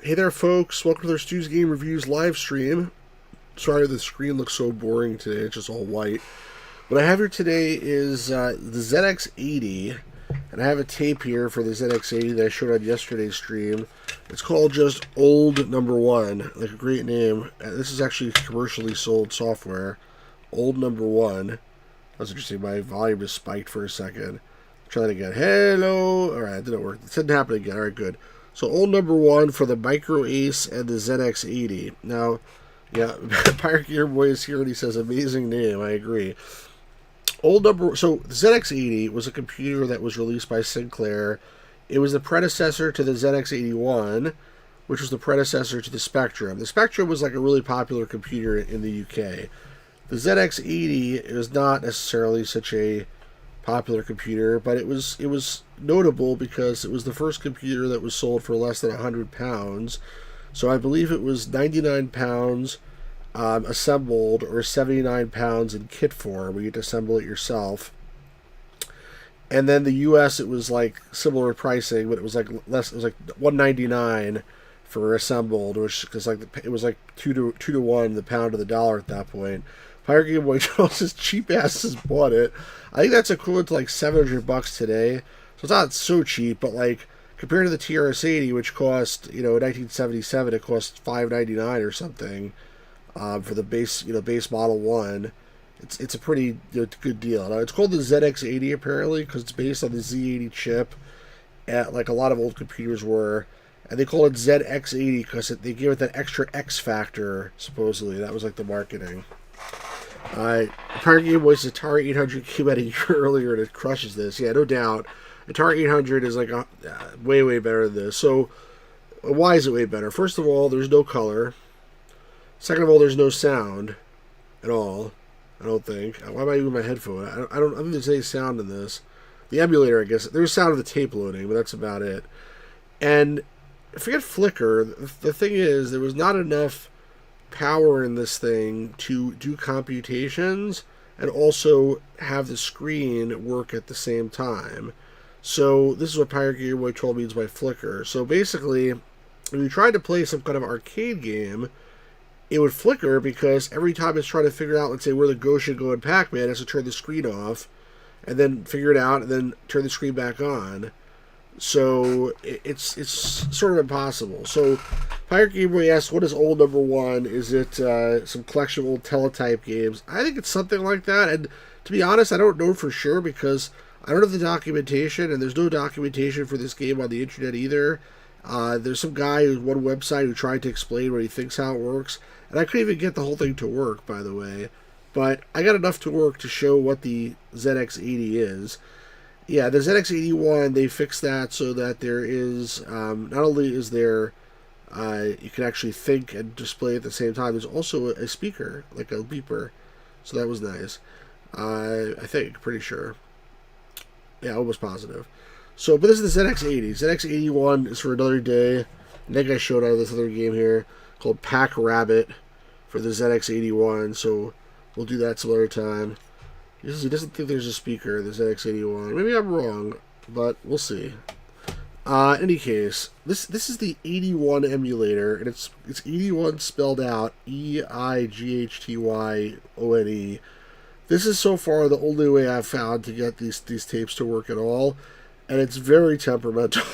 Hey there, folks. Welcome to their Stu's Game Reviews live stream. Sorry the screen looks so boring today. It's just all white. What I have here today is the ZX80, and I have a tape here for the ZX80 that I showed on yesterday's stream. It's called just Old Number One, like a great name. This is actually commercially sold software. Old Number One. That's interesting. My volume just spiked for a second. Try that again. Hello. All right, it didn't work. It didn't happen again. All right, good. So Old Number One for the Micro Ace and the ZX80. Now, yeah, Pirate Gear Boy is here and he says amazing name. I agree. So the ZX80 was a computer that was released by Sinclair. It was the predecessor to the ZX81, which was the predecessor to the Spectrum. The Spectrum was like a really popular computer in the UK. The ZX80 is not necessarily such a popular computer, but it was notable because it was the first computer that was sold for less than £100. So I believe it was £99 assembled, or £79 in kit form where you had to assemble it yourself. And then the US, it was like similar pricing, but it was like less. It was like $1.99 for assembled, which because like it was like two to one the pound to the dollar at that point. Pirate Game Boy Charles' cheap asses bought it. I think that's equivalent to like $700 today. So it's not so cheap, but like compared to the TRS-80, which cost, in 1977, it cost $5.99 or something for the base model one. It's a pretty good deal. Now, it's called the ZX80 apparently because it's based on the Z80 chip, like a lot of old computers were. And they call it ZX80 because they gave it that extra X factor, supposedly. That was like the marketing. Pirate Game Boy's Atari 800 came out a year earlier and it crushes this. Yeah, no doubt. Atari 800 is like way, way better than this. So, why is it way better? First of all, there's no color. Second of all, there's no sound at all. I don't think. Why am I using my headphone? I don't think there's any sound in this. The emulator, I guess. There's sound of the tape loading, but that's about it. And forget flicker. The thing is, there was not enough power in this thing to do computations and also have the screen work at the same time. So this is what Pirate Gear Boy told me means by flicker. So basically, when you tried to play some kind of arcade game, it would flicker because every time it's trying to figure out, let's say, where the ghost should go in Pac-Man, it has to turn the screen off and then figure it out and then turn the screen back on. So it's sort of impossible. So Pirate Game Boy asks, what is Old Number One? Is it some collection of old teletype games? I think it's something like that. And to be honest, I don't know for sure because I don't have the documentation, and there's no documentation for this game on the internet either. There's some guy who's one website who tried to explain what he thinks how it works, and I couldn't even get the whole thing to work, by the way. But I got enough to work to show what the ZX80 is. Yeah, the ZX81, they fixed that so that there is, not only is there, you can actually think and display at the same time, there's also a speaker, like a beeper. So that was nice. I think, pretty sure. Yeah, almost positive. So, but this is the ZX80. ZX81 is for another day. And that guy showed out of this other game here called Pack Rabbit for the ZX81. So we'll do that some other time. He doesn't think there's a speaker in the ZX81. Maybe I'm wrong, but we'll see. In any case, this is the 81 emulator, and it's 81 spelled out EIGHTYONE. This is so far the only way I've found to get these tapes to work at all, and it's very temperamental.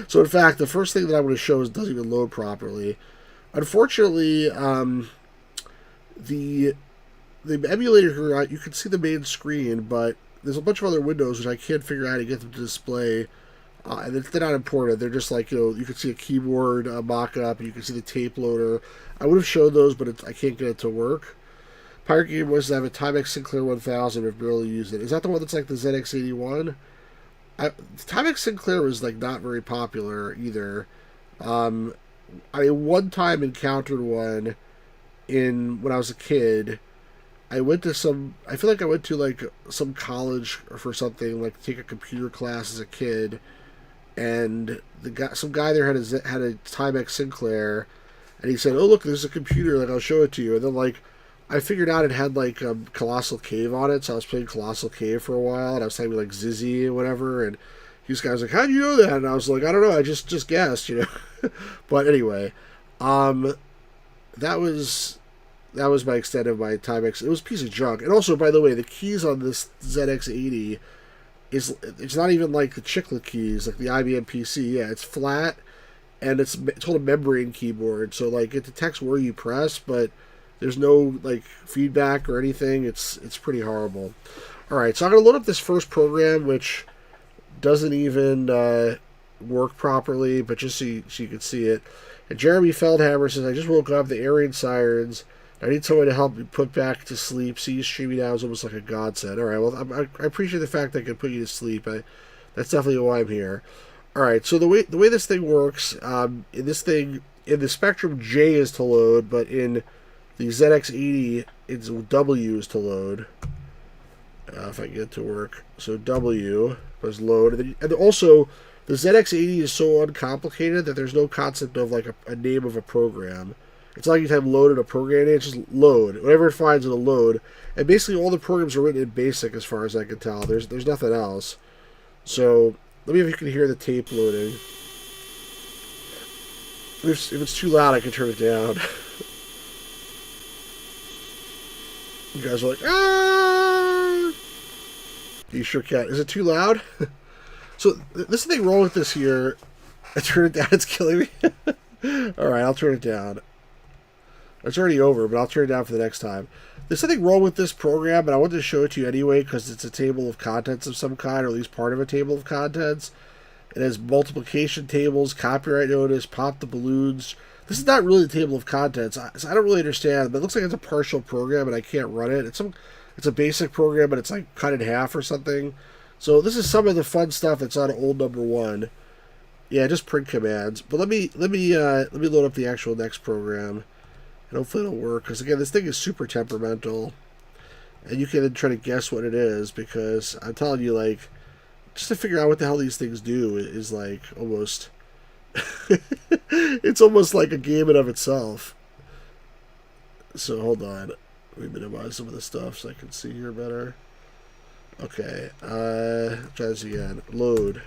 So in fact, the first thing that I'm going to show doesn't even load properly. Unfortunately, the emulator here, you can see the main screen, but there's a bunch of other windows which I can't figure out how to get them to display. And they're not important. They're just like, you can see a keyboard mock-up, you can see the tape loader. I would have showed those, but I can't get it to work. Pirate Game Boy have a Timex Sinclair 1000. I've barely used it. Is that the one that's like the ZX81? Timex Sinclair was like not very popular either. I one time encountered one when I was a kid. I feel like I went to like some college for something, like take a computer class as a kid, and some guy there had a Timex Sinclair, and he said, "Oh look, there's a computer, like I'll show it to you." And then like I figured out it had like Colossal Cave on it, so I was playing Colossal Cave for a while, and I was typing like Zizzy or whatever, and These guys like, how do you know that? And I was like, I don't know, I just guessed, you know. But anyway, that was my extent of my Timex. It was a piece of junk. And also, by the way, the keys on this ZX80 it's not even like the chiclet keys, like the IBM PC. Yeah, it's flat, and it's called a membrane keyboard. So like it detects where you press, but there's no like feedback or anything. It's pretty horrible. All right, so I'm gonna load up this first program, which doesn't even work properly, but just so you can see it. And Jeremy Feldhammer says, I just woke up, the Aryan sirens. I need someone to help me put back to sleep. See you streaming now is almost like a godsend. All right, well, I appreciate the fact that I can put you to sleep. That's definitely why I'm here. All right, so the way this thing works, in the Spectrum, J is to load, but in the ZX80, it's W is to load. If I can get it to work. So W was load. And also, the ZX80 is so uncomplicated that there's no concept of like a name of a program. It's not like you type load in a program, it's just load. Whatever it finds, it'll load. And basically all the programs are written in BASIC as far as I can tell. There's nothing else. So, let me know if you can hear the tape loading. If it's too loud, I can turn it down. You guys are like, ah! You sure can. Is it too loud? So, this thing wrong with this here. I turn it down, it's killing me. Alright, I'll turn it down. It's already over, but I'll turn it down for the next time. There's something wrong with this program, but I wanted to show it to you anyway because it's a table of contents of some kind, or at least part of a table of contents. It has multiplication tables, copyright notice, pop the balloons. This is not really a table of contents. I don't really understand, but it looks like it's a partial program and I can't run it. It's a basic program, but it's like cut in half or something. So this is some of the fun stuff that's on old number 1. Yeah, just print commands. But let me load up the actual next program. And hopefully it'll work, because again, this thing is super temperamental. And you can then try to guess what it is, because I'm telling you, like, just to figure out what the hell these things do is like almost... it's almost like a game in of itself. So hold on. Let me minimize some of the stuff so I can see here better. Okay, try this again. Load.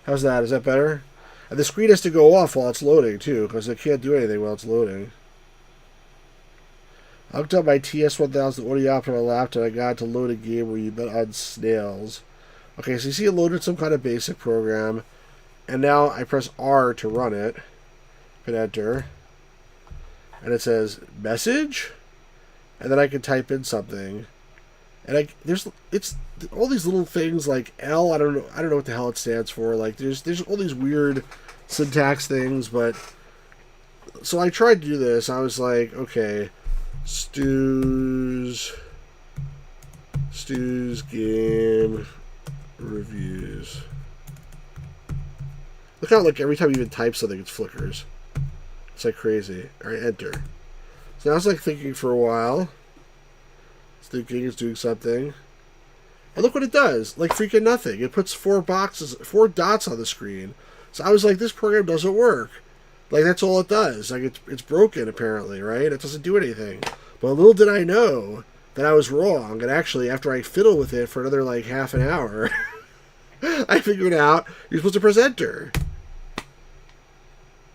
How's that? Is that better? And the screen has to go off while it's loading, too, because it can't do anything while it's loading. I hooked up my TS1000 audio out on my laptop. I got to load a game where you bet on snails. Okay, so you see it loaded some kind of basic program. And now I press R to run it. Hit enter. And it says, message? And then I can type in something. And it's all these little things like L. I don't know what the hell it stands for. Like there's all these weird syntax things. But so I tried to do this. I was like, okay, Stu's game reviews. Look how like every time you even type something, it flickers. It's like crazy. All right, enter. So now it's like thinking for a while. Thinking it's doing something. And look what it does. Like freaking nothing. It puts 4 dots on the screen. So I was like, this program doesn't work. Like that's all it does. Like it's broken apparently, right? It doesn't do anything. But little did I know that I was wrong. And actually, after I fiddle with it for another like half an hour, I figured out you're supposed to press enter.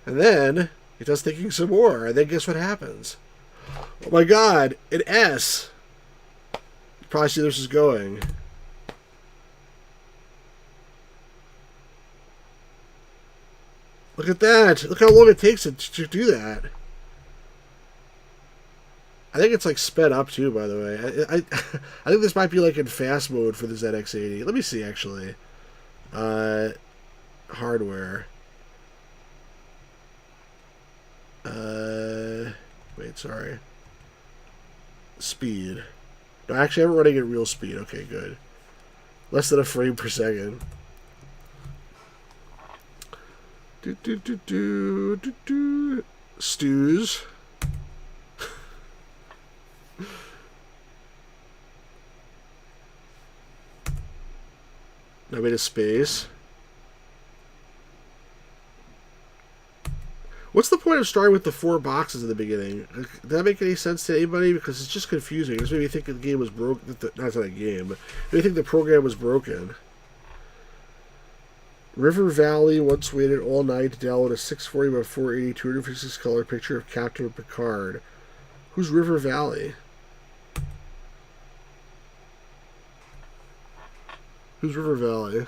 And then it does thinking some more. And then guess what happens? Oh my god, an S. Probably see where this is going. Look at that. Look how long it takes to do that. I think it's like sped up too, by the way. I think this might be like in fast mode for the ZX80. Let me see actually. Hardware. Wait, sorry. Speed. No, actually, I'm running at real speed. Okay, good. Less than a frame per second. Stews. I made a space. What's the point of starting with the 4 boxes at the beginning? Does that make any sense to anybody? Because it's just confusing. It made me think the game was broken. Not a game, but made me think the program was broken. River Valley once waited all night to download a 640 by 480 256 color picture of Captain Picard. Who's River Valley? Who's River Valley?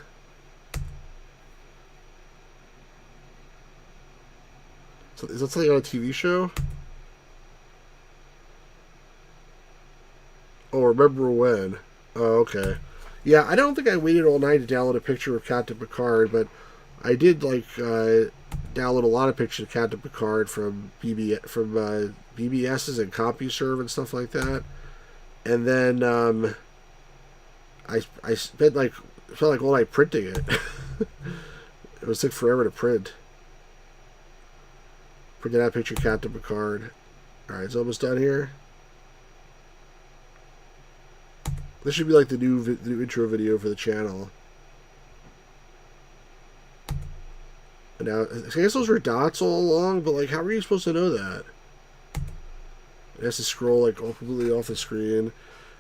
So is that something on a TV show? Oh, remember when? Oh, okay. Yeah, I don't think I waited all night to download a picture of Captain Picard, but I did download a lot of pictures of Captain Picard from BBS's and CompuServe and stuff like that. And then I spent felt like all night printing it. It was like forever to print. Printed out a picture of Captain Picard. All right, it's almost done here. This should be like the new intro video for the channel. And now, I guess those were dots all along, but like, how are you supposed to know that? It has to scroll like completely off the screen.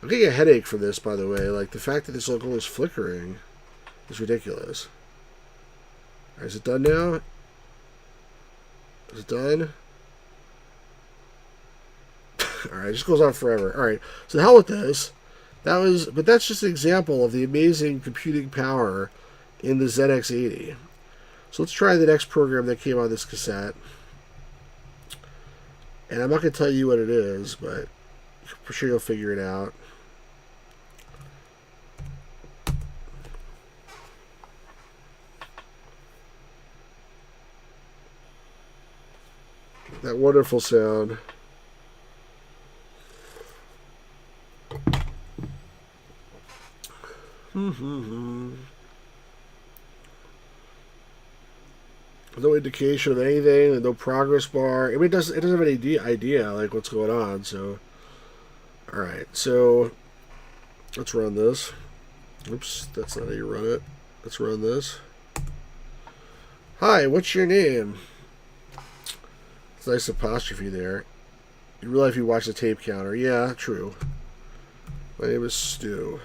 I'm getting a headache from this, by the way. Like, the fact that this logo is flickering is ridiculous. Alright, is it done now? Is it done? Alright, it just goes on forever. Alright, so the hell with this. But that's just an example of the amazing computing power in the ZX80. So let's try the next program that came on this cassette. And I'm not going to tell you what it is, but I'm sure you'll figure it out. That wonderful sound. No indication of anything, no progress bar. I mean, it doesn't have any idea like what's going on. So, all right. So let's run this. Oops, that's not how you run it. Let's run this. Hi, what's your name? It's a nice apostrophe there. You realize if you watch the tape counter. Yeah, true. My name is Stu.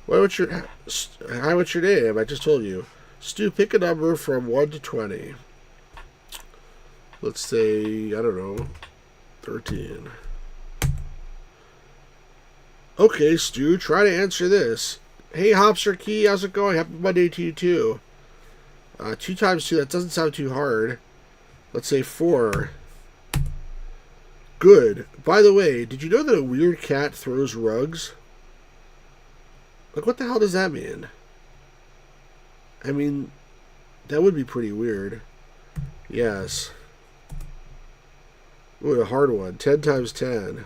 Hi, what's your name? I just told you. Stu, pick a number from 1 to 20. Let's say, I don't know, 13. Okay, Stu, try to answer this. Hey, Hopster Key, how's it going? Happy Monday to you, too. 2 times 2, that doesn't sound too hard. Let's say 4. Good. By the way, did you know that a weird cat throws rugs? Like, what the hell does that mean? I mean, that would be pretty weird. Yes. Ooh, a hard one. 10 times 10.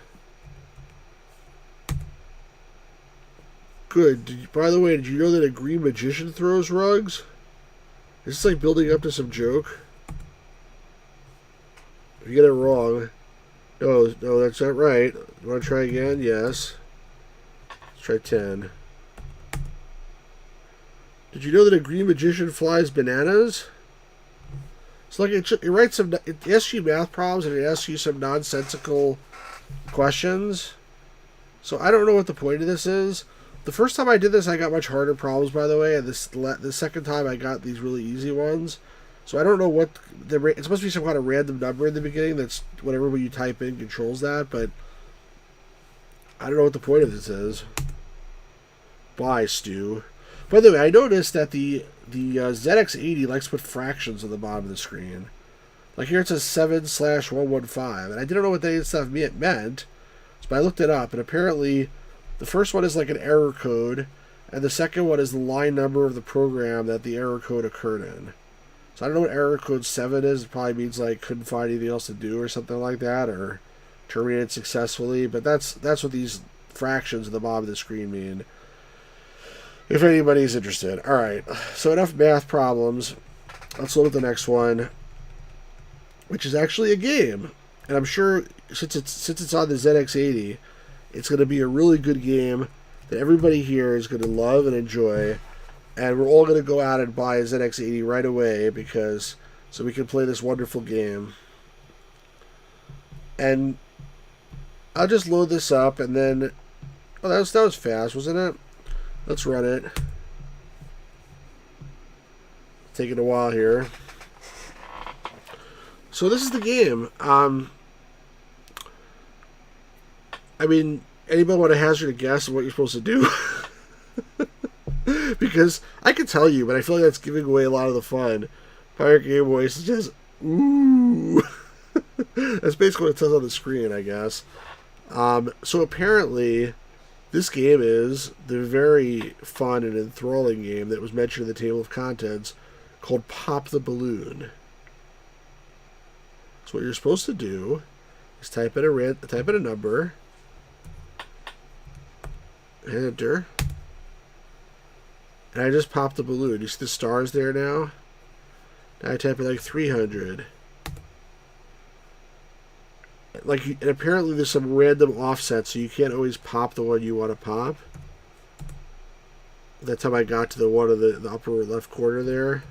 Good. By the way, did you know that a green magician throws rugs? Is this like building up to some joke? If you get it wrong. No, that's not right. You want to try again? Yes. Let's try 10. Did you know that a green magician flies bananas? It's like it writes some. It asks you math problems and it asks you some nonsensical questions. So I don't know what the point of this is. The first time I did this, I got much harder problems, by the way, and the second time I got these really easy ones. So I don't know what it's supposed to be some kind of random number in the beginning. That's whatever when you type in controls that, but I don't know what the point of this is. Bye, Stu. By the way, I noticed that the ZX80 likes to put fractions on the bottom of the screen. Like here it says 7/115, and I didn't know what that stuff meant, so I looked it up, and apparently the first one is like an error code, and the second one is the line number of the program that the error code occurred in. So I don't know what error code 7 is. It probably means like couldn't find anything else to do or something like that, or terminated successfully, but that's what these fractions at the bottom of the screen mean. If anybody's interested. Alright, so enough math problems. Let's look at the next one, which is actually a game. And I'm sure since it's on the ZX80, it's going to be a really good game that everybody here is going to love and enjoy. And we're all going to go out and buy a ZX80 right away because so we can play this wonderful game. And I'll just load this up, and then... Oh, that was fast, wasn't it? Let's run it. Taking a while here. So this is the game. I mean, anybody want to hazard a guess of what you're supposed to do? Because I can tell you, but I feel like that's giving away a lot of the fun. Pirate Game Voice is just, ooh. That's basically what it says on the screen, I guess. So apparently, this game is the very fun and enthralling game that was mentioned in the table of contents called Pop the Balloon. So what you're supposed to do is type in a number, and enter, and I just popped the balloon. You see the stars there now? Now I type in like 300. And apparently there's some random offset, so you can't always pop the one you want to pop. That time I got to the one in the upper left corner there.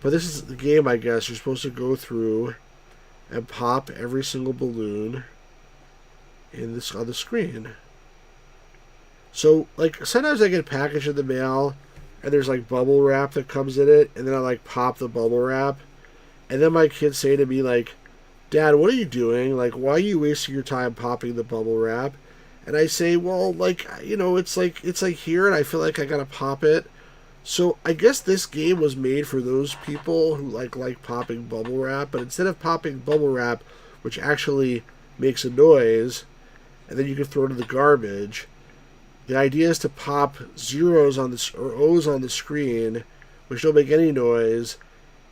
But this is the game, I guess. You're supposed to go through and pop every single balloon on the screen. So, like, sometimes I get a package in the mail, and there's, like, bubble wrap that comes in it, and then I, like, pop the bubble wrap. And then my kids say to me, like, Dad, what are you doing? Like, why are you wasting your time popping the bubble wrap? And I say, well, like, you know, it's like here, and I feel like I gotta pop it. So I guess this game was made for those people who like popping bubble wrap, but instead of popping bubble wrap, which actually makes a noise, and then you can throw it in the garbage, the idea is to pop zeros on or O's on the screen, which don't make any noise,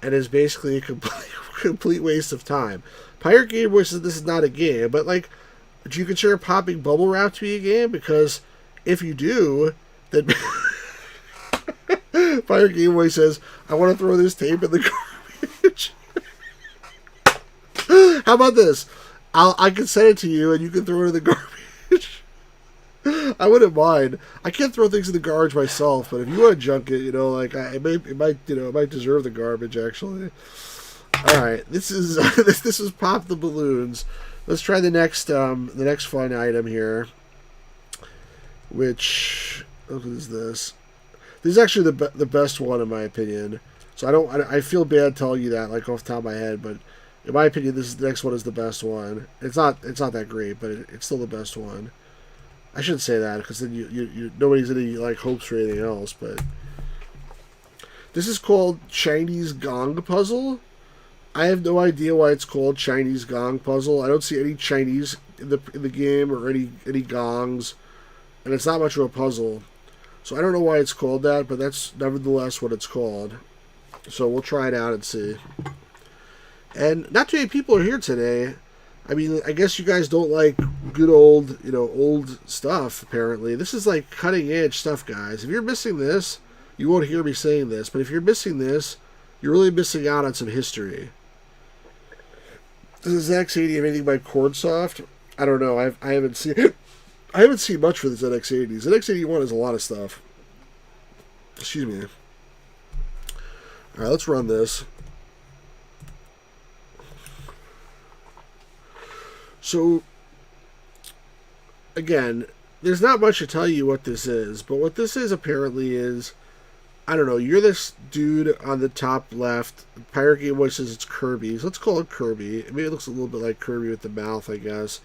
and is basically a complete waste of time. Pirate Game Boy says this is not a game, but like, do you consider popping bubble wrap to be a game? Because if you do, then Pirate Game Boy says, I want to throw this tape in the garbage. How about this? I can send it to you, and you can throw it in the garbage. I wouldn't mind. I can't throw things in the garbage myself, but if you want to junk it, you know, like it might deserve the garbage actually. All right, this is this is Pop the Balloons. Let's try the next fun item here. What is this? This is actually the best one in my opinion. So I feel bad telling you that like off the top of my head, but in my opinion, the next one is the best one. It's not that great, but it's still the best one. I shouldn't say that because then you nobody's any like hopes for anything else. But this is called Chinese Gong Puzzle. I have no idea why it's called Chinese Gong Puzzle. I don't see any Chinese in the game or any gongs, and it's not much of a puzzle. So I don't know why it's called that, but that's nevertheless what it's called. So we'll try it out and see. And not too many people are here today. I mean, I guess you guys don't like good old stuff, apparently. This is like cutting edge stuff, guys. If you're missing this, you won't hear me saying this, but if you're missing this, you're really missing out on some history. Does the ZX80 have anything by Chordsoft? I don't know. I haven't seen much for the ZX80. ZX81 has a lot of stuff. Excuse me. All right, let's run this. So, again, there's not much to tell you what this is, but what this is apparently is, I don't know, you're this dude on the top left. Pirate Game Boy says it's Kirby, so let's call it Kirby. Maybe it looks a little bit like Kirby with the mouth, I guess.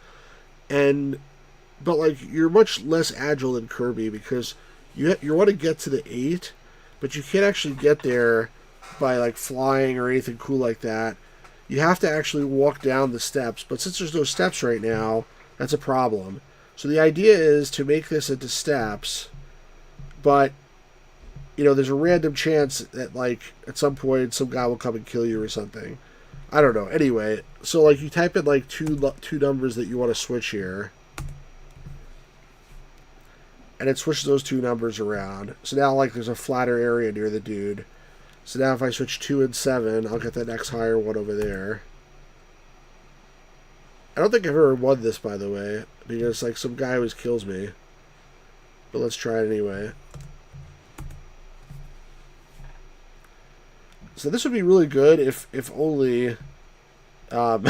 But like, you're much less agile than Kirby because you want to get to the 8, but you can't actually get there by like flying or anything cool like that. You have to actually walk down the steps, but since there's no steps right now, that's a problem. So the idea is to make this into steps, but, you know, there's a random chance that, like, at some point, some guy will come and kill you or something. I don't know. Anyway, so, like, you type in, like, two numbers that you want to switch here, and it switches those two numbers around. So now, like, there's a flatter area near the dude. So now if I switch 2 and 7, I'll get that next higher one over there. I don't think I've ever won this, by the way, because like some guy always kills me. But let's try it anyway. So this would be really good if only um,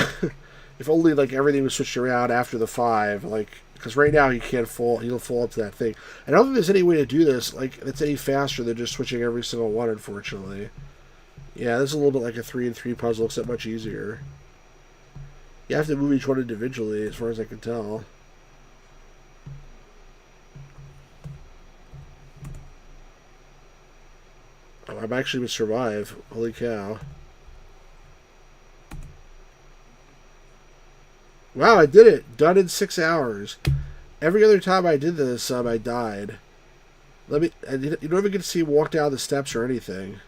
if only like everything was switched around after the 5, like because right now he can't fall. He'll fall up to that thing. I don't think there's any way to do this like that's any faster than just switching every single one. Unfortunately, yeah, this is a little bit like a 3 and 3 puzzle, except much easier. You have to move each one individually, as far as I can tell. Oh, I'm actually going to survive. Holy cow. Wow, I did it. Done in 6 hours. Every other time I did this, I died. You don't even get to see him walk down the steps or anything.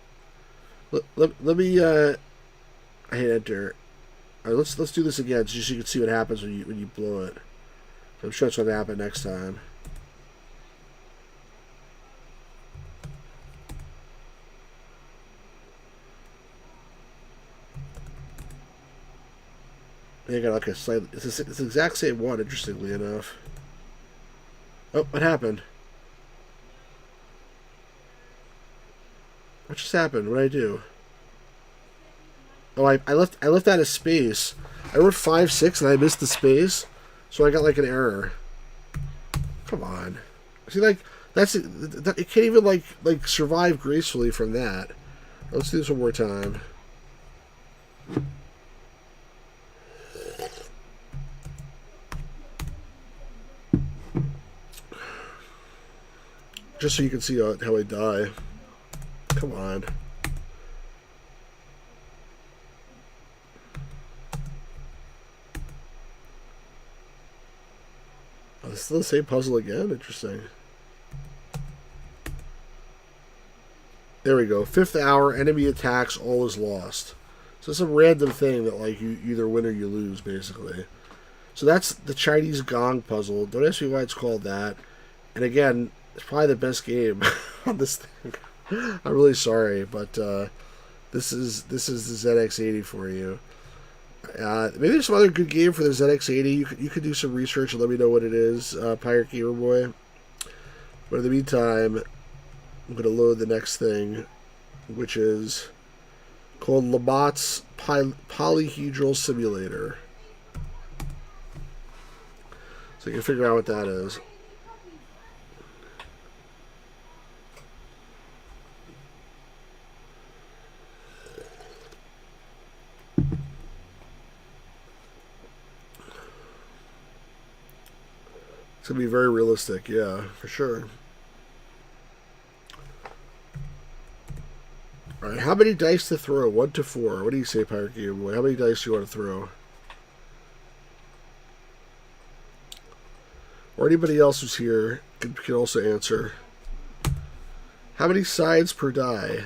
Let me, I hit enter. Alright, let's do this again, just so you can see what happens when you blow it. I'm sure it's going to happen next time. They got like a slight. It's the exact same one, interestingly enough. Oh, what happened? What just happened? What did I do? Oh, I left out of space. I wrote 5-6 and I missed the space, so I got like an error. Come on. See, like it can't even like survive gracefully from that. Let's do this one more time. Just so you can see how I die. Come on. Oh, this is the same puzzle again? Interesting. There we go. 5th hour, enemy attacks, all is lost. So it's a random thing that like you either win or you lose, basically. So that's the Chinese gong puzzle. Don't ask me why it's called that. And again, it's probably the best game on this thing. I'm really sorry, but this is the ZX80 for you. Maybe there's some other good game for the ZX80. You could do some research and let me know what it is, Pirate Gamer Boy. But in the meantime, I'm going to load the next thing, which is called Lamott's Polyhedral Simulator. So you can figure out what that is. It's going to be very realistic, yeah, for sure. Alright, how many dice to throw? 1 to 4. What do you say, Pirate Game Boy? How many dice do you want to throw? Or anybody else who's here can also answer. How many sides per die?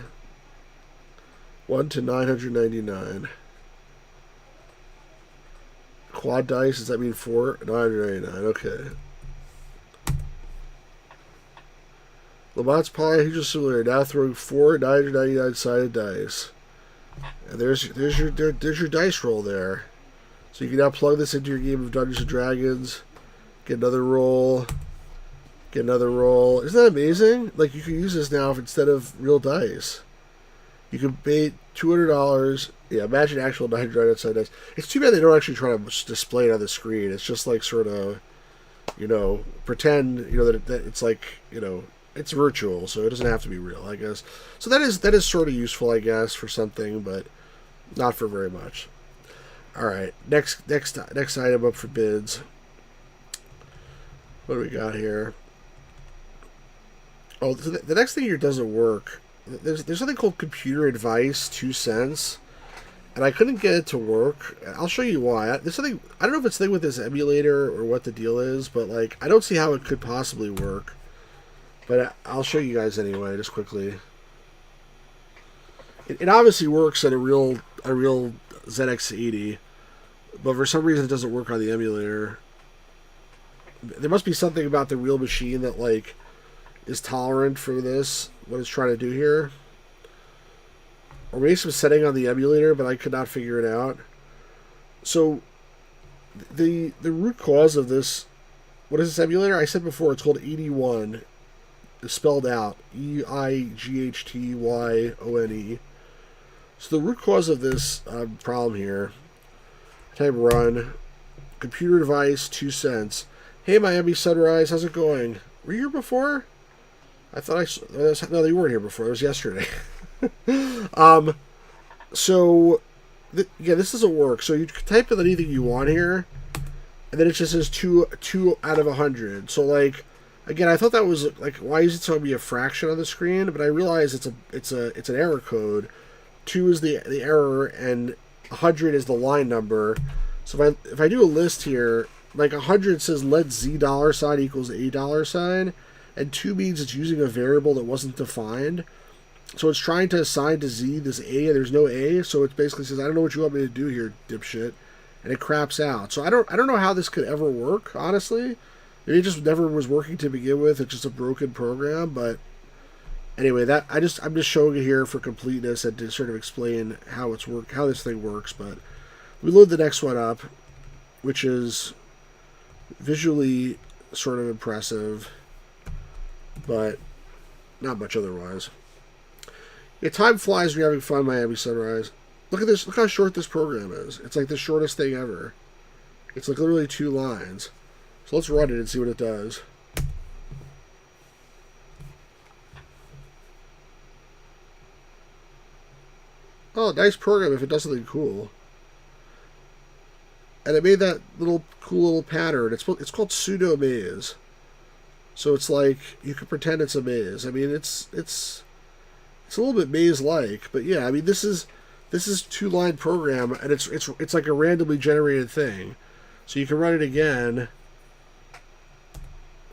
1 to 999. Quad dice, does that mean 4? 999, okay. Lamott's Polyhedral Simulator, now throwing 4 999 sided dice. And there's your dice roll there. So you can now plug this into your game of Dungeons and Dragons. Get another roll. Get another roll. Isn't that amazing? Like, you can use this now instead of real dice. You can pay $200. Yeah, imagine actual 999 sided dice. It's too bad they don't actually try to display it on the screen. It's just like sort of, pretend, that it's like, it's virtual, so it doesn't have to be real, I guess. So that is sort of useful, I guess, for something, but not for very much. All right, next item up for bids. What do we got here? Oh, so the next thing here doesn't work. There's something called Computer Advice 2 cents, and I couldn't get it to work. I'll show you why. There's something, I don't know if it's thing with this emulator or what the deal is, but like I don't see how it could possibly work. But I'll show you guys anyway, just quickly. It obviously works at a real ZX80, but for some reason it doesn't work on the emulator. There must be something about the real machine that like is tolerant for this, what it's trying to do here. Or maybe some setting on the emulator, but I could not figure it out. So the root cause of this, what is this emulator? I said before it's called 81. Spelled out EIGHTYONE. So the root cause of this problem here, type run, computer device, 2 cents. Hey, Miami Sunrise, how's it going? Were you here before? I thought no, you weren't here before. It was yesterday. So, yeah, this doesn't work. So you type in anything you want here, and then it just says 2 out of 100. So, like, again, I thought that was, like, why is it showing me a fraction on the screen? But I realize it's an error code. 2 is the error, and 100 is the line number. So if I do a list here, like 100 says let $Z equals $A, and 2 means it's using a variable that wasn't defined. So it's trying to assign to Z this A, and there's no A, so it basically says, I don't know what you want me to do here, dipshit. And it craps out. So I don't know how this could ever work, honestly. Maybe it just never was working to begin with. It's just a broken program, but anyway, I'm just showing it here for completeness and to sort of explain how this thing works. But we load the next one up, which is visually sort of impressive, but not much otherwise. Yeah, time flies when you're having fun, Miami Sunrise. Look at this. Look how short this program is. It's like the shortest thing ever. It's like literally 2 lines. So let's run it and see what it does. Oh, nice program if it does something cool. And it made that cool little pattern. It's called pseudo maze. So it's like you could pretend it's a maze. I mean, it's a little bit maze-like, but yeah, I mean this is 2-line program, and it's like a randomly generated thing. So you can run it again.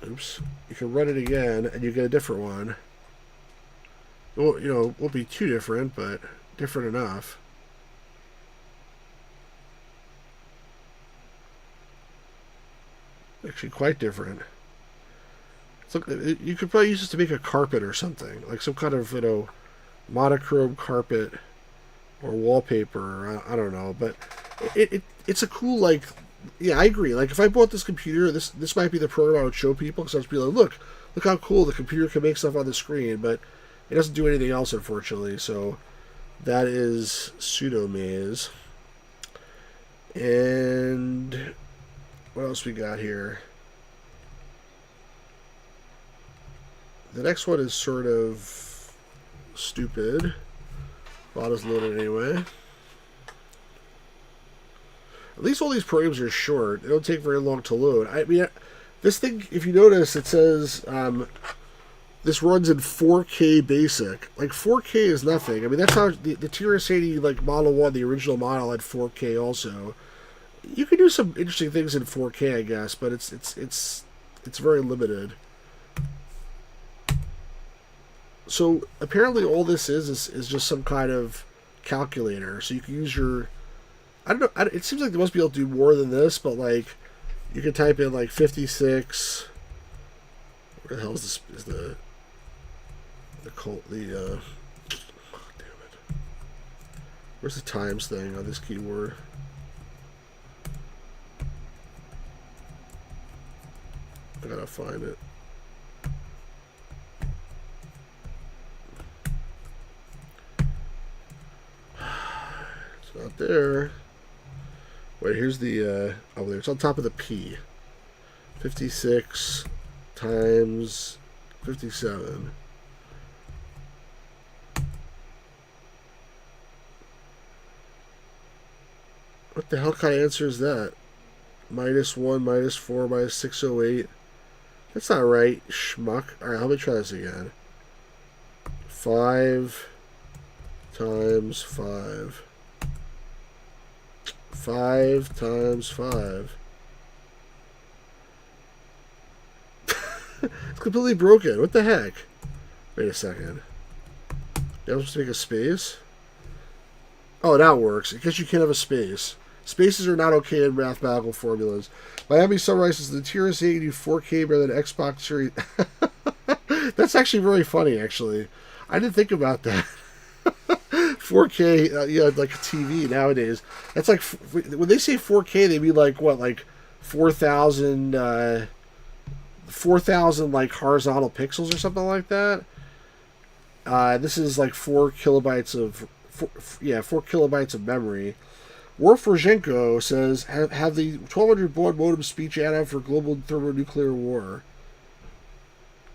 Oops. You can run it again, and you get a different one. Well, it won't be too different, but different enough. Actually, quite different. You could probably use this to make a carpet or something, like some kind of monochrome carpet or wallpaper. I don't know, but it's a cool, like, yeah, I agree. Like, if I bought this computer, this might be the program I would show people, because I would be like, look how cool the computer can make stuff on the screen, but it doesn't do anything else, unfortunately. So that is pseudo maze. And what else we got here? The next one is sort of stupid. Bot is loaded anyway. At least all these programs are short. They don't take very long to load. I mean, this thing, if you notice, it says this runs in 4K basic. Like, 4K is nothing. I mean, that's how the TRS-80, like, Model 1, the original model, had 4K also. You can do some interesting things in 4K, I guess, but it's very limited. So apparently all this is just some kind of calculator. So you can use your, I don't know, it seems like they must be able to do more than this, but like you can type in like 56. Where the hell is this? Is the oh, damn it. Where's the times thing on this keyboard? I gotta find it. It's not there. Wait, here's the oh, there. It's on top of the P. 56 times 57. What the hell kind of answer is that? -1, -4, -608. That's not right, schmuck. Alright, let me try this again. 5 times 5. 5 times 5. It's completely broken. What the heck? Wait a second. Am I supposed to make a space? Oh, that works. I guess you can't have a space. Spaces are not okay in mathematical formulas. Miami Sunrise is the TRS-80 4K better than Xbox Series. That's actually really funny, actually. I didn't think about that. 4K, yeah, like a TV nowadays. That's like, when they say 4K, they mean like, what, like 4,000, 4,000 like horizontal pixels or something like that. This is like 4 kilobytes of 4 kilobytes of memory. Warforzenko says, have the 1200 baud modem speech add-on for global thermonuclear war.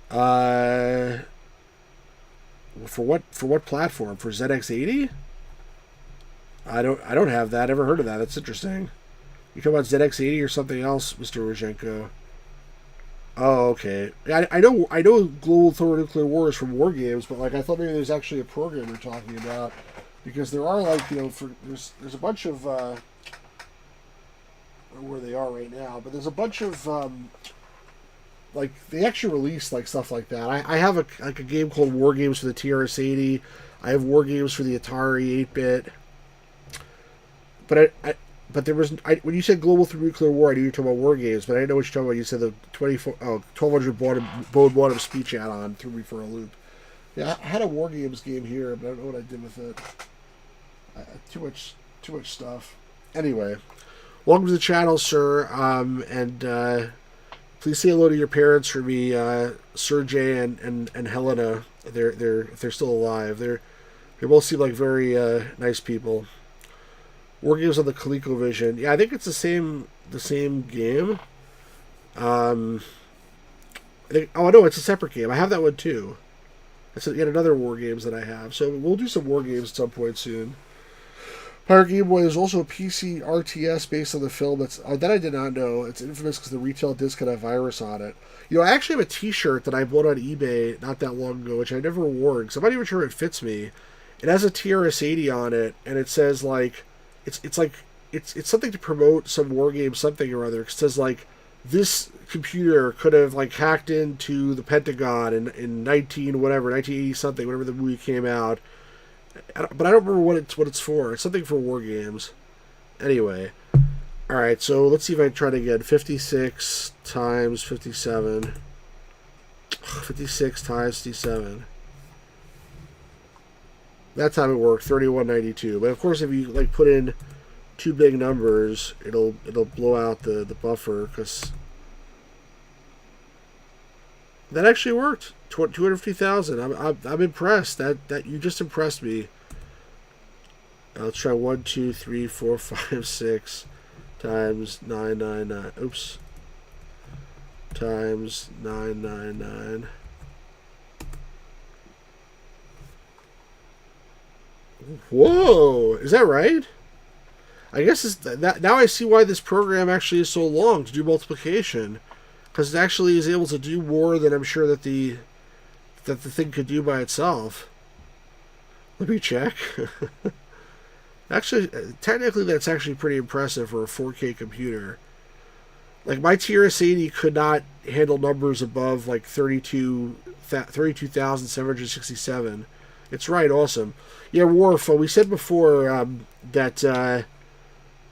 For what platform? For ZX80? I don't have that. Never heard of that. That's interesting. You talking about ZX80 or something else, Mr. Rozhenko? Oh, okay. I know global thermonuclear war is from War Games, but like I thought maybe there's actually a program you're talking about, because there are like there's a bunch of I don't know where they are right now, but there's a bunch of like they actually release like stuff like that. I have a game called War Games for the TRS-80. I have War Games for the Atari 8-bit. But there was when you said global thermonuclear war, I knew you were talking about War Games, but I didn't know what you're talking about. You said the 1200 baud modem speech add-on threw me for a loop. Yeah, I had a War Games game here, but I don't know what I did with it. Too much stuff. Anyway, welcome to the channel, sir. And please say hello to your parents for me, Sergey and Helena. If they're still alive. They both seem like very nice people. War Games on the ColecoVision. Yeah, I think it's the same game. I know it's a separate game. I have that one too. It's yet another War Games that I have. So we'll do some War Games at some point soon. Pirate Game Boy, there's also a PC RTS based on the film. That I did not know. It's infamous because the retail disc had a virus on it. You know, I actually have a T-shirt that I bought on eBay not that long ago, which I never wore because I'm not even sure it fits me. It has a TRS-80 on it, and it says like. It's something to promote some war game something or other. It says like this computer could have like hacked into the Pentagon in 1980 something, whenever the movie came out. But I don't remember what it's for. It's something for war games. Anyway, all right. So let's see if I can try it again. 56 times 57. 56 times 57. That time it worked, 3192. But of course, if you like put in two big numbers, it'll blow out the buffer. Because that actually worked. 250,000. I'm impressed. That you just impressed me. Let's try 1, 2, 3, 4, 5, 6 times 999. Oops. Times 999. Whoa, is that right? I guess that now I see why this program actually is so long to do multiplication, because it actually is able to do more than I'm sure that the thing could do by itself. Let me check. Actually, technically, that's actually pretty impressive for a 4K computer. Like my TRS-80 could not handle numbers above like 32,767. It's right, awesome. Yeah, Worf, we said before that the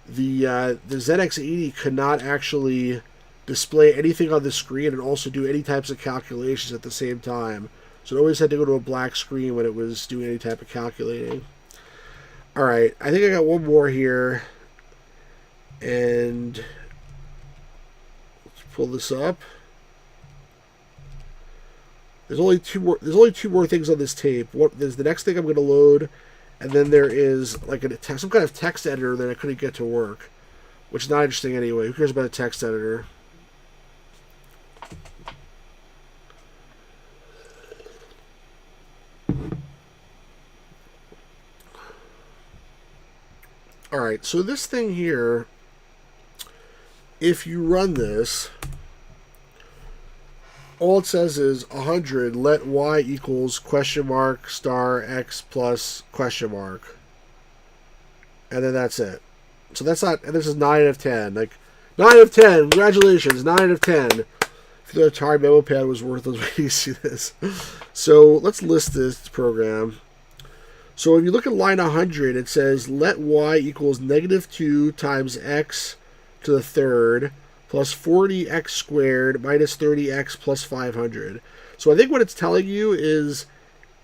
ZX80 could not actually display anything on the screen and also do any types of calculations at the same time. So it always had to go to a black screen when it was doing any type of calculating. Alright, I think I got one more here. And let's pull this up. There's only two more things on this tape. There's the next thing I'm going to load, and then there is like some kind of text editor that I couldn't get to work, which is not interesting anyway. Who cares about a text editor? All right, so this thing here, if you run this, all it says is 100, let y equals question mark star x plus question mark. And then that's it. So that's not, and this is 9 out of 10. Like, 9 out of 10, congratulations, 9 out of 10. If the Atari memo pad was worthless, when you see this. So let's list this program. So if you look at line 100, it says let y equals -2 times x to the third plus 40x squared minus 30x plus 500. So I think what it's telling you is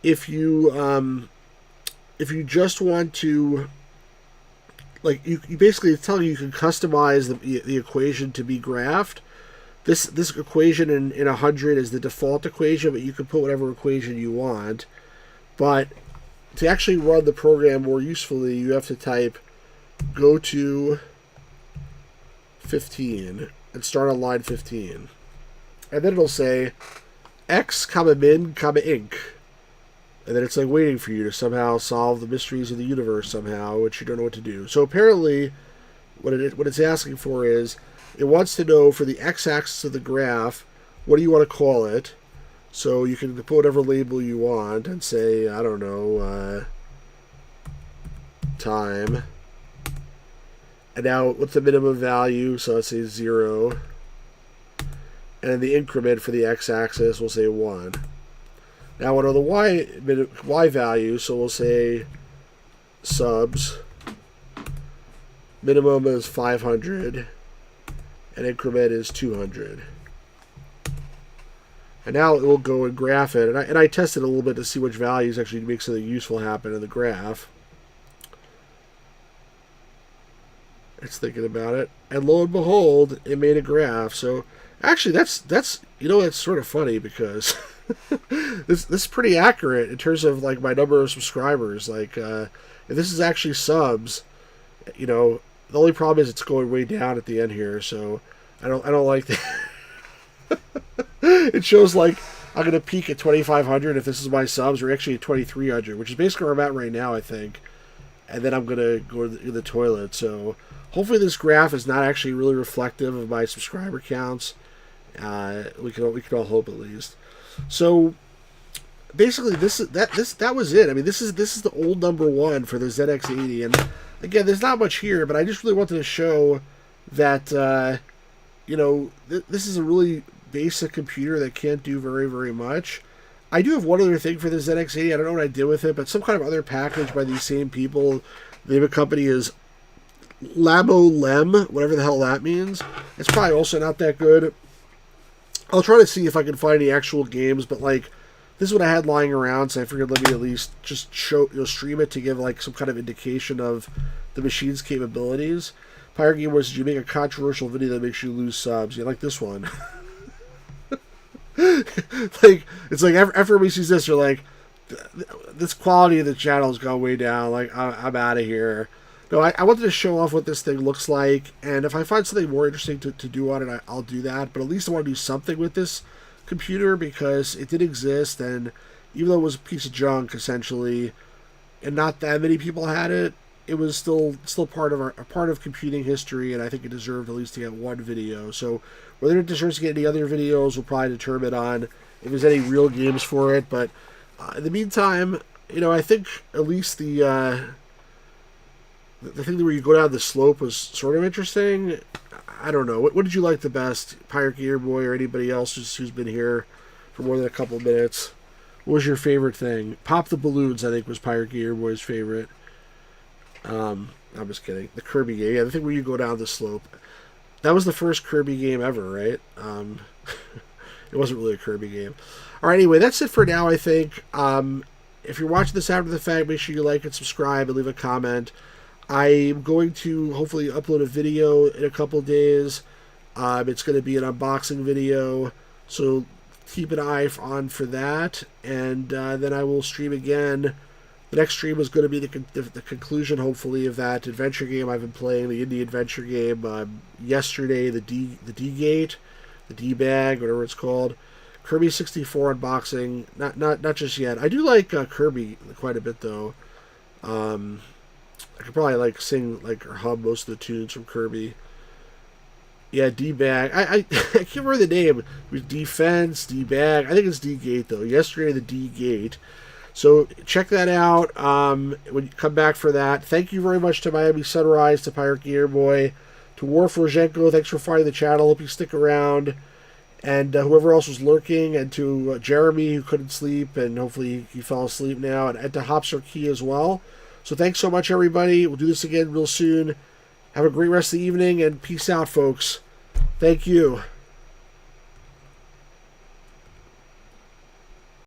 if you just want to, like, you basically, it's telling you can customize the equation to be graphed. This equation in 100 is the default equation, but you can put whatever equation you want. But to actually run the program more usefully, you have to type go to 15 and start on line 15. And then it'll say X, comma min, comma inc. And then it's like waiting for you to somehow solve the mysteries of the universe somehow, which you don't know what to do. So apparently, what it's asking for is, it wants to know for the x-axis of the graph, what do you want to call it? So you can put whatever label you want and say, I don't know, time. And now, what's the minimum value? So let's say 0. And then the increment for the x-axis, we'll say 1. Now, what are the y values? So we'll say subs. Minimum is 500. And increment is 200. And now it will go and graph it. And I tested a little bit to see which values actually make something useful happen in the graph. It's thinking about it. And lo and behold, it made a graph. So actually, that's you know, it's sort of funny because this is pretty accurate in terms of like my number of subscribers. Like, if this is actually subs, you know, the only problem is it's going way down at the end here. So I don't like that. It shows like I'm gonna peak at 2,500 if this is my subs, or actually at 2,300, which is basically where I'm at right now, I think. And then I'm gonna go to the toilet. So hopefully this graph is not actually really reflective of my subscriber counts. We can all hope at least. So basically, that was it. I mean, this is the old number one for the ZX80, and again, there's not much here, but I just really wanted to show that you know, this is a really basic computer that can't do very, very much. I do have one other thing for the ZX80. I don't know what I did with it, but some kind of other package by these same people. The name of the company is Lem, whatever the hell that means. It's probably also not that good. I'll try to see if I can find any actual games, but like, this is what I had lying around, so I figured let me at least just stream it to give like some kind of indication of the machine's capabilities. Pirate Game was, did you make a controversial video that makes you lose subs? You like this one? Like, it's like after everybody sees this, you're like, this quality of the channel has gone way down. Like, I'm out of here. No, I wanted to show off what this thing looks like, and if I find something more interesting to do on it, I'll do that. But at least I want to do something with this computer because it did exist, and even though it was a piece of junk essentially, and not that many people had it, it was still part of computing history, and I think it deserved at least to get one video. So whether it deserves to get any other videos, we'll probably determine on if there's any real games for it. But in the meantime, you know, I think at least the thing where you go down the slope was sort of interesting. I don't know. What did you like the best, Pirate Gear Boy or anybody else who's been here for more than a couple of minutes? What was your favorite thing? Pop the Balloons, I think, was Pirate Gear Boy's favorite. I'm just kidding. The Kirby game. Yeah, the thing where you go down the slope. That was the first Kirby game ever, right? It wasn't really a Kirby game. All right, anyway, that's it for now, I think. If you're watching this after the fact, make sure you like and subscribe and leave a comment. I'm going to hopefully upload a video in a couple days. It's going to be an unboxing video, so keep an eye on for that. And then I will stream again. The next stream is going to be the conclusion, hopefully, of that adventure game I've been playing, the indie adventure game. Yesterday, the D-Gate, the D-Bag, whatever it's called. Kirby 64 unboxing. Not just yet. I do like Kirby quite a bit, though. I could probably like sing like or hum most of the tunes from Kirby. Yeah, D-Bag. I can't remember the name. It was Defense, D-Bag. I think it's D-Gate, though. Yesterday, the D-Gate. So check that out when you come back for that. Thank you very much to Miami Sunrise, to Pirate Gear Boy, to Warforzenko. Thanks for finding the channel. Hope you stick around. And whoever else was lurking, and to Jeremy, who couldn't sleep, and hopefully he fell asleep now, and to Hopser Key as well. So thanks so much, everybody. We'll do this again real soon. Have a great rest of the evening, and peace out, folks. Thank you.